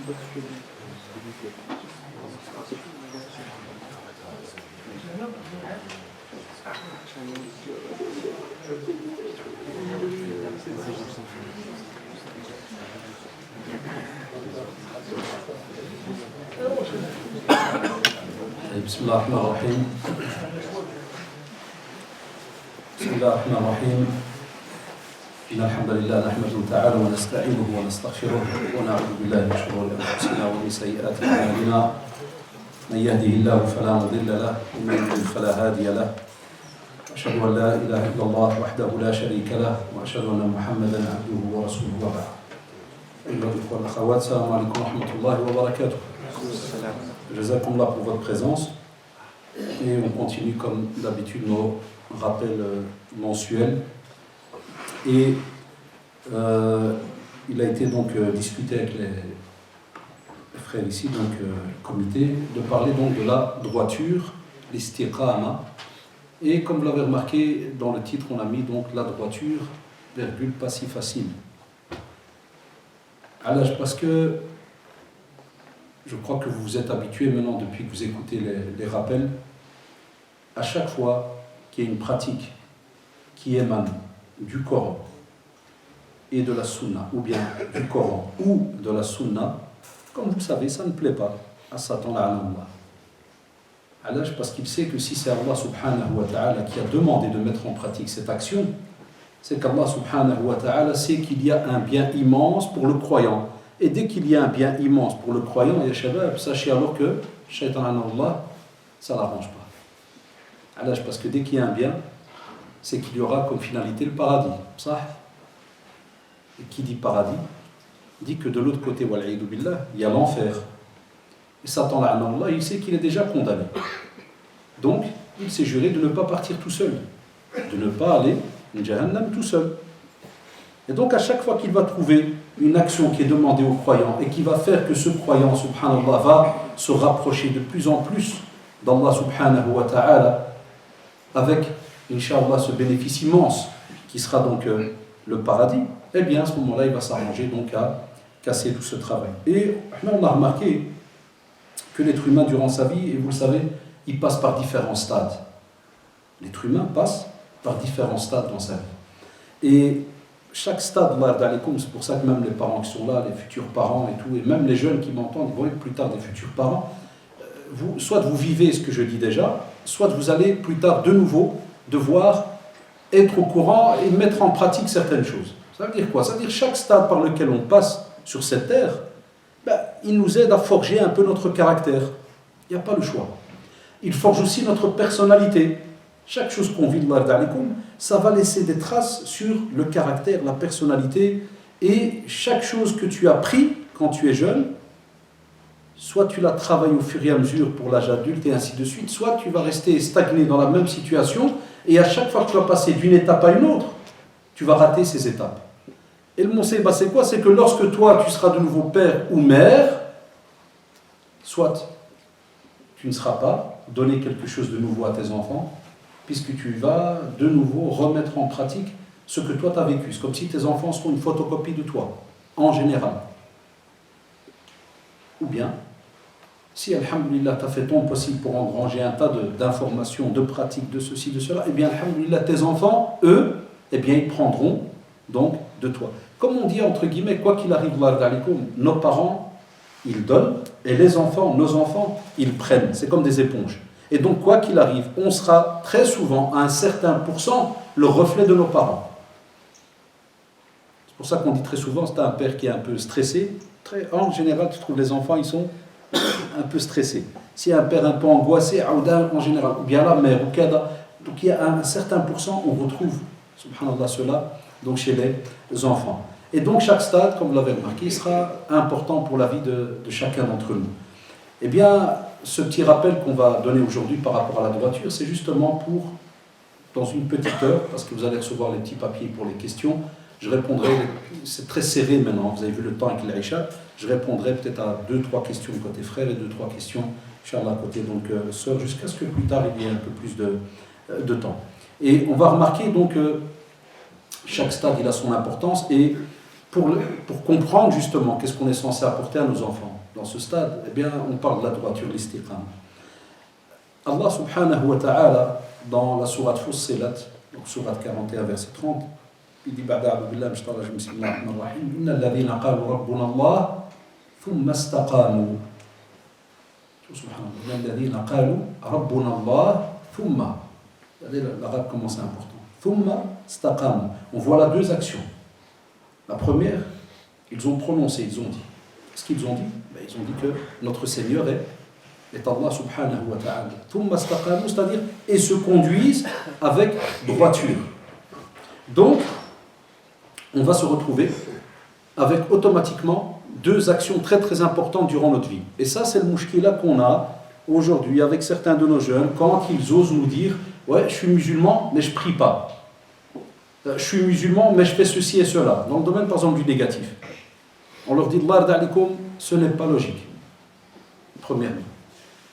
بسم الله الرحمن الرحيم. بسم الله الرحمن الرحيم. إن الحمد لله نحمده تعالى ونستعينه ونستغفره ونعوذ بالله من شرور أنفسنا ومن سيئات أعمالنا. من يهده الله فلا مضل له ومن يضلل فلا هادي له. أشهد أن لا إله إلا الله وحده لا شريك له وأشهد أن محمدا عبده ورسوله وبعد. أيها الإخوة والأخوات السلام عليكم ورحمة الله وبركاته. Jazakumullah pour votre présence. Et on continue comme d'habitude nos rappels mensuels. Et il a été donc discuté avec les frères ici, donc le comité, de parler donc de la droiture, l'istiqama. Et comme vous l'avez remarqué, dans le titre on a mis donc la droiture, virgule, pas si facile. Alors, parce que je crois que vous vous êtes habitués maintenant depuis que vous écoutez les rappels, à chaque fois qu'il y a une pratique qui émane du Coran et de la Sunna, ou bien du Coran ou de la Sunna, comme vous savez, ça ne plaît pas à Satan la'anallah. Alors, parce qu'il sait que si c'est Allah subhanahu wa ta'ala qui a demandé de mettre en pratique cette action, c'est qu'Allah subhanahu wa ta'ala sait qu'il y a un bien immense pour le croyant. Et dès qu'il y a un bien immense pour le croyant, ya shabab, sachez alors que Shaitan Allah, ça ne l'arrange pas. Alors, parce que dès qu'il y a un bien, c'est qu'il y aura comme finalité le paradis. Ça. Et qui dit paradis, dit que de l'autre côté, wal'aïdou billah, il y a l'enfer. Et Satan Allah, il sait qu'il est déjà condamné. Donc, il s'est juré de ne pas partir tout seul, de ne pas aller en Jahannam tout seul. Et donc, à chaque fois qu'il va trouver une action qui est demandée au croyant et qui va faire que ce croyant, subhanallah, va se rapprocher de plus en plus d'Allah subhanahu wa ta'ala avec, incha'Allah, ce bénéfice immense qui sera donc le paradis, eh bien, à ce moment-là, il va s'arranger donc à casser tout ce travail. Et on a remarqué que l'être humain, durant sa vie, et vous le savez, il passe par différents stades. L'être humain passe par différents stades dans sa vie. Et chaque stade, c'est pour ça que même les parents qui sont là, les futurs parents et tout, et même les jeunes qui m'entendent, ils vont être plus tard des futurs parents, soit vous vivez ce que je dis déjà, soit vous allez plus tard de nouveau devoir être au courant et mettre en pratique certaines choses. Ça veut dire quoi? Ça veut dire chaque stade par lequel on passe sur cette terre, il nous aide à forger un peu notre caractère. Il n'y a pas le choix. Il forge aussi notre personnalité. Chaque chose qu'on vit, ça va laisser des traces sur le caractère, la personnalité, et chaque chose que tu as pris quand tu es jeune, soit tu la travailles au fur et à mesure pour l'âge adulte et ainsi de suite, soit tu vas rester stagné dans la même situation, et à chaque fois que tu vas passer d'une étape à une autre, tu vas rater ces étapes. Et le Monseiba, c'est quoi? C'est que lorsque toi, tu seras de nouveau père ou mère, soit tu ne seras pas donné quelque chose de nouveau à tes enfants, puisque tu vas de nouveau remettre en pratique ce que toi tu as vécu. C'est comme si tes enfants seront une photocopie de toi, en général. Ou bien, si, alhamdoulilah, tu as fait ton possible pour engranger un tas d'informations, de pratiques, de ceci, de cela, eh bien, alhamdoulilah, tes enfants, eux, eh bien, ils prendront donc de toi. Comme on dit, entre guillemets, quoi qu'il arrive, nos parents, ils donnent, et les enfants, nos enfants, ils prennent. C'est comme des éponges. Et donc, quoi qu'il arrive, on sera très souvent, à un certain pourcent, le reflet de nos parents. C'est pour ça qu'on dit très souvent, c'est un père qui est un peu stressé. En général, tu trouves les enfants, ils sont un peu stressés. S'il y a un père un peu angoissé, en général, ou bien la mère, ou kada, donc il y a un certain pourcent, on retrouve, subhanallah, cela, donc chez les enfants. Et donc, chaque stade, comme vous l'avez remarqué, sera important pour la vie de chacun d'entre nous. Eh bien, ce petit rappel qu'on va donner aujourd'hui par rapport à la droiture, c'est justement pour, dans une petite heure, parce que vous allez recevoir les petits papiers pour les questions, je répondrai, c'est très serré maintenant, vous avez vu le temps avec l'Aïcha, je répondrai peut-être à 2-3 questions côté frère et 2-3 questions, Inch'Allah, côté donc sœur, jusqu'à ce que plus tard il y ait un peu plus de temps. Et on va remarquer donc chaque stade il a son importance, et pour comprendre justement qu'est-ce qu'on est censé apporter à nos enfants dans ce stade, eh bien, on parle de la droiture, l'istiqama. Allah subhanahu wa ta'ala, dans la sourate Fussilat, donc sourate 41, verset 30, il dit Ba'da a'udhu billahi minash shaitanir rajim, bismillahir rahmanir rahim, innal ladhina qalu rabbuna Allah thumma istaqamu. Subhanallah, innal ladhina qalu rabbuna Allah thumma. L'arabe commence à important. Thumma istaqamu. On voit là deux actions. La première, ils ont prononcé, ils ont dit. Qu'est-ce qu'ils ont dit? Ils ont dit que notre Seigneur est Allah subhanahu wa ta'ala. Thumma istaqamu, c'est-à-dire, et se conduisent avec droiture. Donc, on va se retrouver avec automatiquement deux actions très très importantes durant notre vie. Et ça, c'est le mouchkila qu'on a aujourd'hui avec certains de nos jeunes quand ils osent nous dire « Ouais, je suis musulman, mais je ne prie pas. Je suis musulman, mais je fais ceci et cela. » Dans le domaine, par exemple, du négatif. On leur dit « Allah d'alikum », ce n'est pas logique. Premièrement.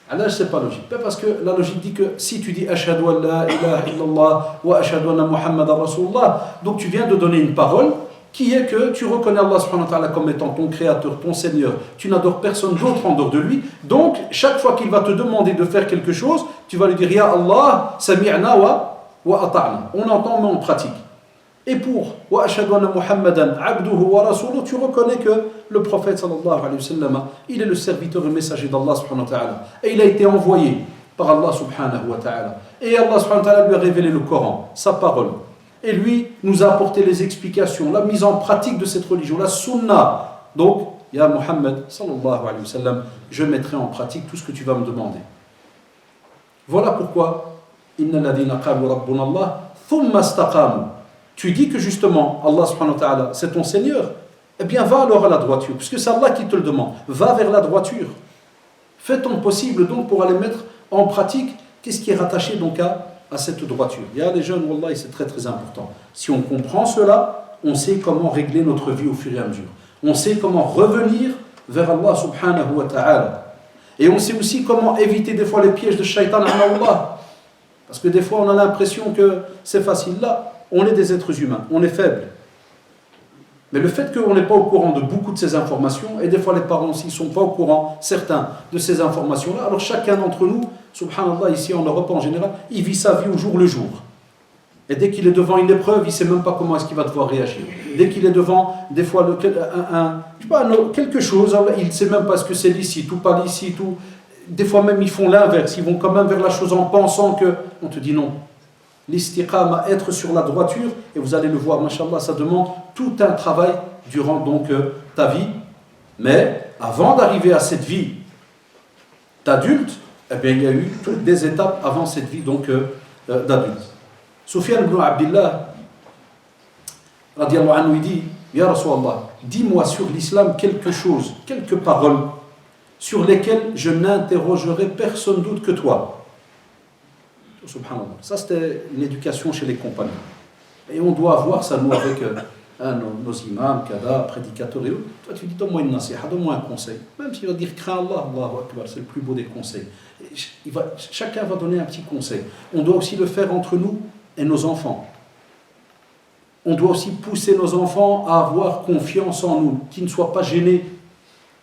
Alors, ce n'est pas logique. Parce que la logique dit que si tu dis « Ashhadu an la ilaha illallah wa ashhadu anna Muhammadan Rasulullah », donc tu viens de donner une parole qui est que tu reconnais Allah subhanahu wa ta'ala comme étant ton créateur, ton Seigneur, tu n'adores personne d'autre en dehors de lui, donc chaque fois qu'il va te demander de faire quelque chose, tu vas lui dire Ya Allah, sami'na wa ata'na. On entend mais on pratique. Et pour wa ashhadu anna Muhammadan abduhu wa rasuluhu, tu reconnais que le prophète sallallahu alayhi wa sallam, il est le serviteur et le messager d'Allah subhanahu wa ta'ala. Et il a été envoyé par Allah subhanahu wa ta'ala. Et Allah subhanahu wa ta'ala lui a révélé le Coran, sa parole. Et lui nous a apporté les explications, la mise en pratique de cette religion, la sunna. Donc, Ya Muhammad, sallallahu alayhi wa sallam, je mettrai en pratique tout ce que tu vas me demander. Voilà pourquoi, Inna ladhina qalu rabbuna Allah, thumma istaqamu. Tu dis que justement, Allah subhanahu wa ta'ala, c'est ton Seigneur. Eh bien, va alors à la droiture, puisque c'est Allah qui te le demande. Va vers la droiture. Fais ton possible donc pour aller mettre en pratique qu'est-ce qui est rattaché donc à cette droiture. Il y a les jeunes, wallah, c'est très très important. Si on comprend cela, on sait comment régler notre vie au fur et à mesure. On sait comment revenir vers Allah subhanahu wa ta'ala. Et on sait aussi comment éviter des fois les pièges de shaitan, parce que des fois on a l'impression que c'est facile. Là, on est des êtres humains, on est faibles. Mais le fait qu'on n'est pas au courant de beaucoup de ces informations, et des fois les parents aussi ne sont pas au courant, certains, de ces informations-là, alors chacun d'entre nous, subhanallah, ici en Europe en général, il vit sa vie au jour le jour. Et dès qu'il est devant une épreuve, il ne sait même pas comment est-ce qu'il va devoir réagir. Dès qu'il est devant, des fois, quelque chose, il ne sait même pas ce que c'est licite ou pas licite. Ou... Des fois même, ils font l'inverse. Ils vont quand même vers la chose en pensant que... On te dit non. L'istiqama, être sur la droiture, et vous allez le voir, mashallah, ça demande tout un travail durant donc ta vie. Mais avant d'arriver à cette vie d'adulte, eh bien, il y a eu toutes des étapes avant cette vie donc d'adulte. Sufyan ibn Abdillah, radiallahu anhu, il dit, Ya Rasulallah, dis-moi sur l'islam quelque chose, quelques paroles sur lesquelles je n'interrogerai personne d'autre que toi. Subhanallah. Ça, c'était une éducation chez les compagnons. Et on doit avoir ça, nous, avec nos imams, kada, prédicateurs et autres. Toi, tu dis, donne-moi une nasiha, donne-moi un conseil. Même s'il va dire, crains Allah, Allahu Akbar, c'est le plus beau des conseils. Chacun va donner un petit conseil. On doit aussi le faire entre nous et nos enfants. On doit aussi pousser nos enfants à avoir confiance en nous, qu'ils ne soient pas gênés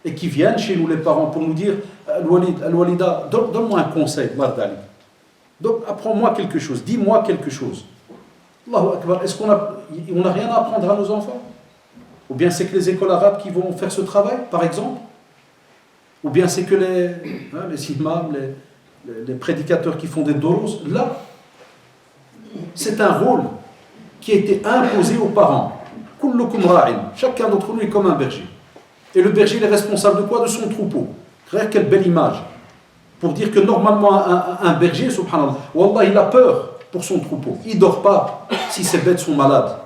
et qui viennent chez nous, les parents, pour nous dire, Al-Walida, donne-moi un conseil, Bardali. Donc, apprends-moi quelque chose, dis-moi quelque chose. Allahu Akbar, est-ce qu'on n'a rien à apprendre à nos enfants? Ou bien c'est que les écoles arabes qui vont faire ce travail, par exemple? Ou bien c'est que les imams, les prédicateurs qui font des doros? Là, c'est un rôle qui a été imposé aux parents. Kullukum ra'in. Chacun d'entre nous est comme un berger. Et le berger, il est responsable de quoi? De son troupeau. Regarde quelle belle image. Pour dire que normalement, un berger, subhanallah, wallah, il a peur pour son troupeau. Il ne dort pas si ses bêtes sont malades.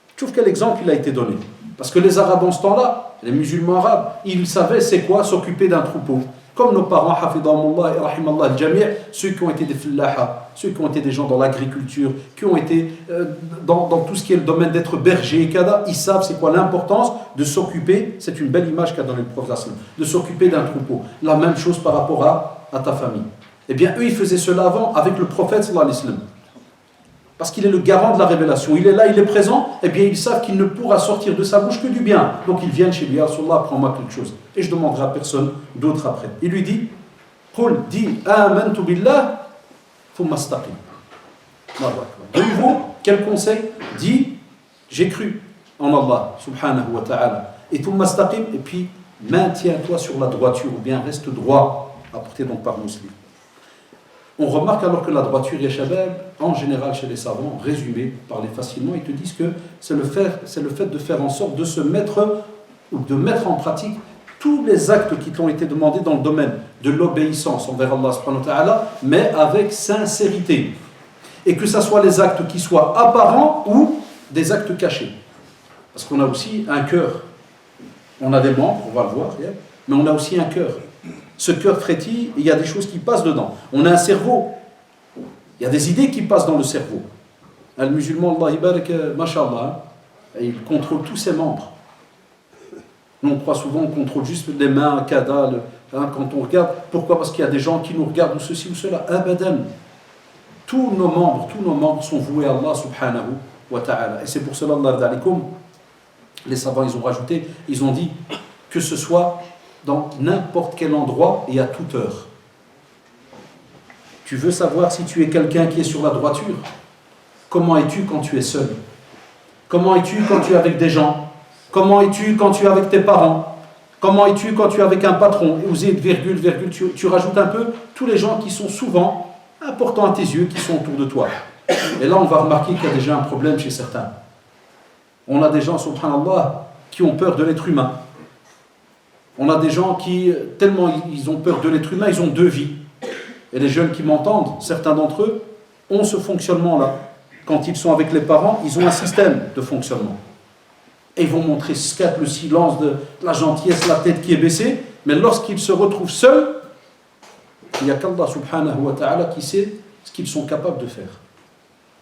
Tu trouves quel exemple il a été donné? Parce que les Arabes en ce temps-là, les musulmans arabes, ils savaient c'est quoi s'occuper d'un troupeau. Comme nos parents, hafidahumullah et rahimallah al-jami', ceux qui ont été des fillaha, ceux qui ont été des gens dans l'agriculture, qui ont été dans tout ce qui est le domaine d'être berger et kada, ils savent c'est quoi l'importance de s'occuper, c'est une belle image qu'a donné le prophète, de s'occuper d'un troupeau. La même chose par rapport à ta famille. Eh bien, eux, ils faisaient cela avant avec le prophète sallallahu alayhi wa sallam. Parce qu'il est le garant de la révélation. Il est là, il est présent, et bien ils savent qu'il ne pourra sortir de sa bouche que du bien. Donc ils viennent chez lui, Rasulallah, prends-moi quelque chose. Et je demanderai à personne d'autre après. Il lui dit, Qul, dis, amantu billah, thumma istaqim. De nouveau, quel conseil? Dis, j'ai cru en Allah, subhanahu wa ta'ala. Et thumma istaqim, et puis maintiens-toi sur la droiture, ou bien reste droit, apporté donc par Muslim. On remarque alors que la droiture, ya shabab, en général chez les savants, résumé, parler facilement, ils te disent que c'est le fait de faire en sorte de se mettre ou de mettre en pratique tous les actes qui t'ont été demandés dans le domaine de l'obéissance envers Allah subhanahu wa ta'ala, mais avec sincérité. Et que ce soit les actes qui soient apparents ou des actes cachés. Parce qu'on a aussi un cœur. On a des membres, on va le voir, mais on a aussi un cœur. Ce cœur frétille, il y a des choses qui passent dedans. On a un cerveau. Il y a des idées qui passent dans le cerveau. Le musulman, Allah ibarak, mashallah, il contrôle tous ses membres. Nous, on croit souvent, on contrôle juste les mains, kada, quand on regarde. Pourquoi? Parce qu'il y a des gens qui nous regardent ou ceci ou cela. Abadan. Tous nos membres sont voués à Allah subhanahu wa ta'ala. Et c'est pour cela, Allah d'alikum, les savants, ils ont rajouté, ils ont dit que ce soit dans n'importe quel endroit et à toute heure. Tu veux savoir si tu es quelqu'un qui est sur la droiture? Comment es-tu quand tu es seul? Comment es-tu quand tu es avec des gens? Comment es-tu quand tu es avec tes parents? Comment es-tu quand tu es avec un patron? Et vous êtes virgule, tu rajoutes un peu tous les gens qui sont souvent importants à tes yeux, qui sont autour de toi. Et là, on va remarquer qu'il y a déjà un problème chez certains. On a des gens, subhanallah, qui ont peur de l'être humain. On a des gens qui, tellement ils ont peur de l'être humain, ils ont deux vies. Et les jeunes qui m'entendent, certains d'entre eux, ont ce fonctionnement-là. Quand ils sont avec les parents, ils ont un système de fonctionnement. Et ils vont montrer le silence, de la gentillesse, la tête qui est baissée. Mais lorsqu'ils se retrouvent seuls, il n'y a qu'Allah subhanahu wa ta'ala qui sait ce qu'ils sont capables de faire.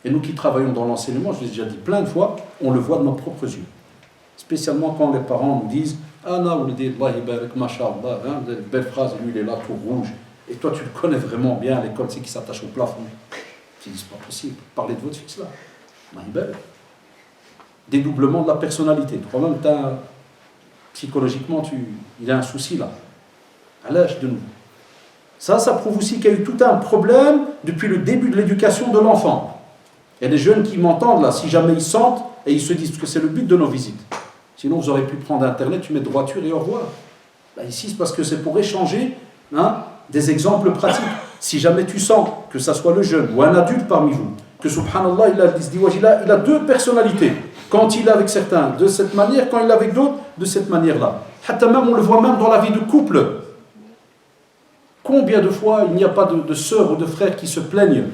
Et nous qui travaillons dans l'enseignement, je l'ai déjà dit plein de fois, on le voit de nos propres yeux. Spécialement quand les parents nous disent « Ah non, Allah ibarak, mashallah, des belles phrases, lui il est là tout rouge. » Et toi tu le connais vraiment bien à l'école, c'est qui s'attache au plafond. Tu dis « C'est pas possible, parlez de votre fils là. » Dédoublement de la personnalité. Toi-même, psychologiquement, il y a un souci là. À l'âge de nous. Ça prouve aussi qu'il y a eu tout un problème depuis le début de l'éducation de l'enfant. Il y a des jeunes qui m'entendent là, si jamais ils sentent, et ils se disent, parce que c'est le but de nos visites. Sinon, vous auriez pu prendre Internet, tu mets droiture et au revoir. Là, ici, c'est parce que c'est pour échanger des exemples pratiques. Si jamais tu sens que ça soit le jeune ou un adulte parmi vous, que subhanallah, il a deux personnalités. Quand il est avec certains de cette manière, quand il est avec d'autres de cette manière-là. Hatta même, on le voit même dans la vie de couple. Combien de fois il n'y a pas de sœurs ou de frères qui se plaignent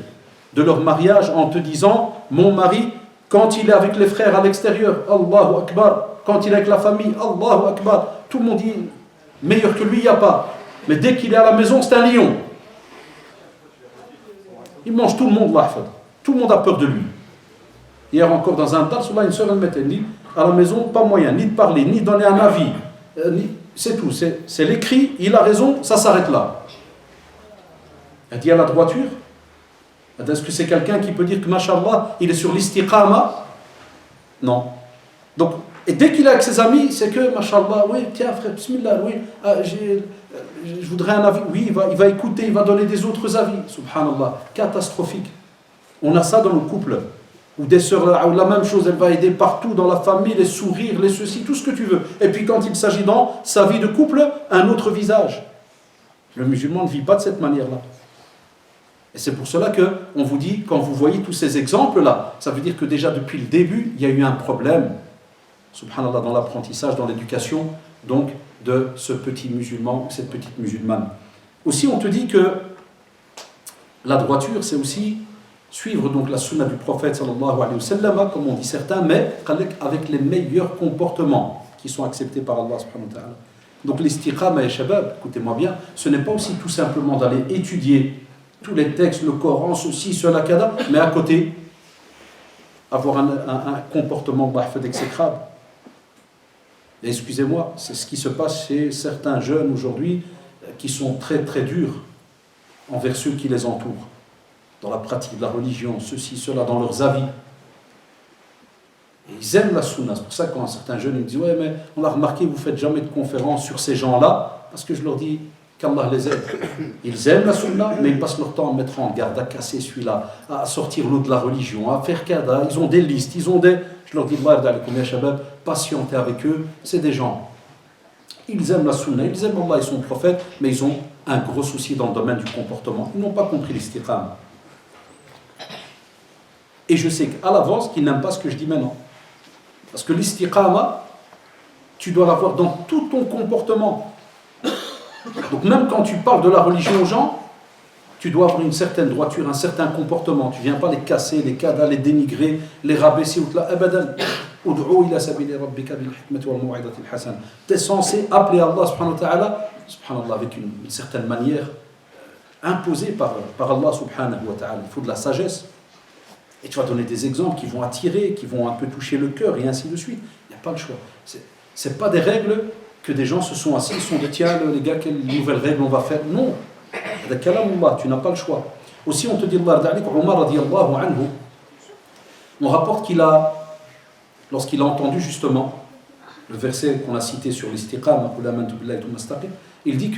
de leur mariage en te disant « Mon mari, quand il est avec les frères à l'extérieur, Allahu Akbar, quand il est avec la famille, Allahu Akbar, tout le monde dit « Meilleur que lui, il n'y a pas. Mais dès qu'il est à la maison, c'est un lion. Il mange tout le monde, l'ahfad. Tout le monde a peur de lui. » Hier encore dans un dars, une sœur elle mettait dit à la maison, pas moyen, ni de parler, ni de donner un avis. C'est tout, c'est l'écrit, il a raison, ça s'arrête là. Elle dit à la droiture. Est-ce que c'est quelqu'un qui peut dire que, mashallah, il est sur l'istiqama? Non. Donc, et dès qu'il est avec ses amis, c'est que, mashallah, oui, tiens frère, bismillah, oui, je voudrais un avis. Oui, il va écouter, il va donner des autres avis. Subhanallah, catastrophique. On a ça dans le couple. Ou des sœurs, la même chose, elle va aider partout dans la famille, les sourires, les ceci, tout ce que tu veux. Et puis quand il s'agit dans sa vie de couple, un autre visage. Le musulman ne vit pas de cette manière-là. Et c'est pour cela qu'on vous dit, quand vous voyez tous ces exemples-là, ça veut dire que déjà depuis le début, il y a eu un problème, subhanallah, dans l'apprentissage, dans l'éducation, donc de ce petit musulman ou cette petite musulmane. Aussi, on te dit que la droiture, c'est aussi suivre donc la sunna du prophète sallallahu alayhi wa sallam, comme on dit certains, mais avec les meilleurs comportements qui sont acceptés par Allah subhanahu wa ta'ala. Donc l'istiqama et shabab, écoutez-moi bien, ce n'est pas aussi tout simplement d'aller étudier tous les textes, le Coran, ceci, cela, kada, mais à côté, avoir un comportement d'exécrable. Et excusez-moi, c'est ce qui se passe chez certains jeunes aujourd'hui qui sont très très durs envers ceux qui les entourent. dans la pratique de la religion, ceci, cela, dans leurs avis. Et ils aiment la sunna. C'est pour ça que quand certains jeunes me disent « Ouais, mais on a remarqué, vous ne faites jamais de conférences sur ces gens-là. » Parce que je leur dis qu'Allah les aide. Ils aiment la sunna, mais ils passent leur temps à mettre en garde, à casser celui-là, à sortir l'eau de la religion, à faire kada. Ils ont des listes, ils ont des... Je leur dis « Patientez avec eux, c'est des gens. Ils aiment la sunna, ils aiment Allah et son prophète, mais ils ont un gros souci dans le domaine du comportement. Ils n'ont pas compris l'istiqama. Et je sais qu'à l'avance qu'ils n'aiment pas ce que je dis maintenant. Parce que l'istiqama, tu dois l'avoir dans tout ton comportement. Donc même quand tu parles de la religion aux gens, tu dois avoir une certaine droiture, un certain comportement. Tu ne viens pas les casser, les cadas, les dénigrer, les rabaisser. Tu es censé appeler Allah subhanahu wa ta'ala avec une certaine manière imposée par Allah subhanahu wa ta'ala. Il faut de la sagesse. Et tu vas donner des exemples qui vont attirer, qui vont un peu toucher le cœur, et ainsi de suite. Il n'y a pas le choix. Ce n'est pas des règles que des gens se sont assis, ils se sont dit, tiens, les gars, quelle nouvelle règle on va faire. Non. Tu n'as pas le choix. Aussi, on te dit, Omar radiyallahu anhu, on rapporte qu'il a, lorsqu'il a entendu justement le verset qu'on a cité sur l'istiqama, il dit que